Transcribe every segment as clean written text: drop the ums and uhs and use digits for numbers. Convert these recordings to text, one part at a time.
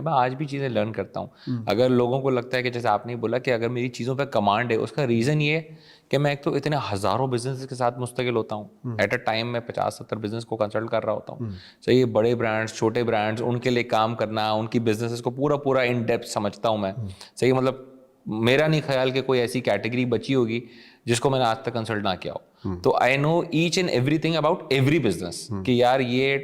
मैं आज भी चीज़ें लर्न करता हूँ। अगर लोगों को लगता है कि जैसे आपने बोला कि अगर मेरी चीज़ों पे कमांड है, उसका रीज़न ये है कि मैं एक तो इतने हज़ारों बिजनेस के साथ मुस्तकिल होता हूँ। एट अ टाइम मैं 50-70 बिजनेस को कंसल्ट कर रहा होता हूँ। सो ये बड़े ब्रांड्स, छोटे ब्रांड्स, उनके लिए काम करना, उनकी बिजनेसेस को पूरा पूरा इन डेप्थ समझता हूँ मैं। सही मतलब मेरा नहीं ख्याल कि कोई ऐसी कैटेगरी बची होगी जिसको मैंने आज तक कंसल्ट ना किया हो। तो I know each and everything about every business कि यार ये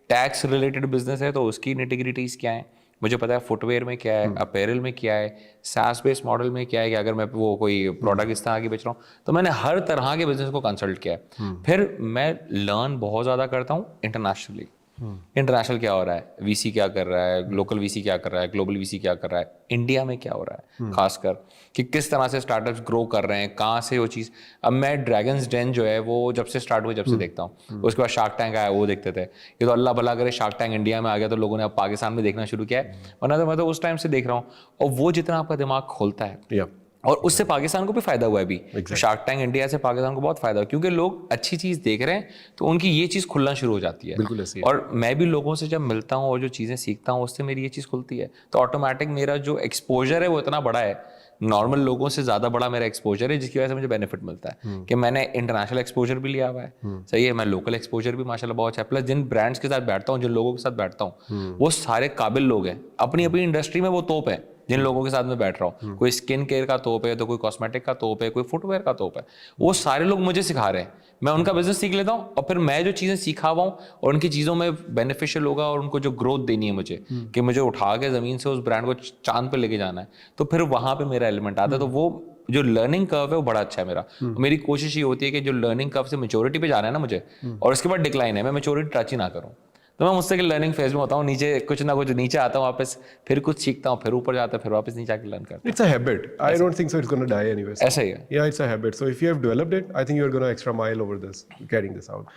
टैक्स रिलेटेड बिजनेस है तो उसकी निटिग्रिटीज क्या है, मुझे पता है फुटवेयर में क्या है, अपैरल में क्या है, सास बेस्ड मॉडल में क्या है कि अगर मैं वो कोई प्रोडक्ट इस तरह की बेच रहा हूँ, तो मैंने हर तरह के बिजनेस को कंसल्ट किया है। फिर मैं लर्न बहुत ज़्यादा करता हूँ इंटरनेशनली। इंटरनेशनल क्या हो रहा है, वीसी क्या कर रहा है, लोकल वीसी क्या कर रहा है, ग्लोबल वीसी क्या कर रहा है, इंडिया में क्या हो रहा है, खासकर कि किस तरह से स्टार्टअप्स ग्रो कर रहे हैं, कहाँ से वो चीज़। अब मैं ड्रैगन्स डेन जो है वो जब से स्टार्ट हुई जब से देखता हूँ। उसके बाद शार्क टैंक आया, वो देखते थे। ये तो अल्लाह भला करे शार्क टैंक इंडिया में आ गया तो लोगों ने अब पाकिस्तान में देखना शुरू किया है, वरना तो मैं तो उस टाइम से देख रहा हूँ। और वो जितना आपका दिमाग खोलता है और उससे पाकिस्तान को भी फायदा हुआ है अभी। शार्क टैंक इंडिया से पाकिस्तान को बहुत फायदा हुआ क्योंकि लोग अच्छी चीज़ देख रहे हैं तो उनकी ये चीज़ खुलना शुरू हो जाती है। बिल्कुल ऐसे ही। और मैं भी लोगों से जब मिलता हूँ और जो चीज़ें सीखता हूँ उससे मेरी ये चीज़ खुलती है, तो ऑटोमेटिक मेरा जो एक्सपोजर है वो इतना बड़ा है, नॉर्मल लोगों से ज़्यादा बड़ा मेरा एक्सपोजर है, जिसकी वजह से मुझे बेनिफिट मिलता है कि मैंने इंटरनेशनल एक्सपोजर भी लिया हुआ है। सही है, मैं लोकल एक्सपोजर भी माशाल्लाह बहुत अच्छा है। प्लस जिन ब्रांड्स के साथ बैठता हूँ, जिन लोगों के साथ बैठता हूँ, वो सारे काबिल लोग हैं, अपनी अपनी इंडस्ट्री में वो तोप है। जिन लोगों के साथ मैं बैठ रहा हूँ, कोई स्किन केयर का तोप है, तो कोई कॉस्मेटिक का तोप है, कोई फुटवेयर का तोप है, वो सारे लोग मुझे सिखा रहे हैं। मैं उनका बिजनेस सीख लेता हूँ और फिर मैं जो चीज़ें सीखा हुआ हूँ और उनकी चीज़ों में बेनिफिशियल होगा और उनको जो ग्रोथ देनी है मुझे, कि मुझे उठा के ज़मीन से उस ब्रांड को चांद पे लेके जाना है, तो फिर वहाँ पे मेरा एलिमेंट आता है। तो वो जो लर्निंग कर्व है वो बड़ा अच्छा है मेरा। मेरी कोशिश ये होती है कि जो लर्निंग कर्व से मेच्योरिटी पे जाना है ना मुझे, और उसके बाद डिक्लाइन है, मैं मेच्योरिटी टच ही ना करूँ। तो मैं मुझसे लर्निंग फेज में होता हूँ, नीचे कुछ ना कुछ नीचे आता हूँ वापस, फिर कुछ सीखता हूँ, फिर ऊपर जाता हूँ, फिर वापस नीचे आके लर्न करता हूँ। It's a habit. I don't think so it's going to die anyway. So. ऐसा ही है। Yeah, it's a habit. So if you have developed it, I think you're going to extra mile over this, carrying this out.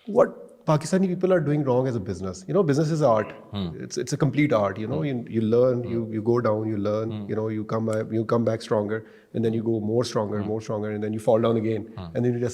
What Pakistani people are doing wrong as a business? You know, business is art. It's a complete art. You know, you learn, you go down, you learn. You know, you come back stronger, and then you go more stronger, and then you fall down again, and then you just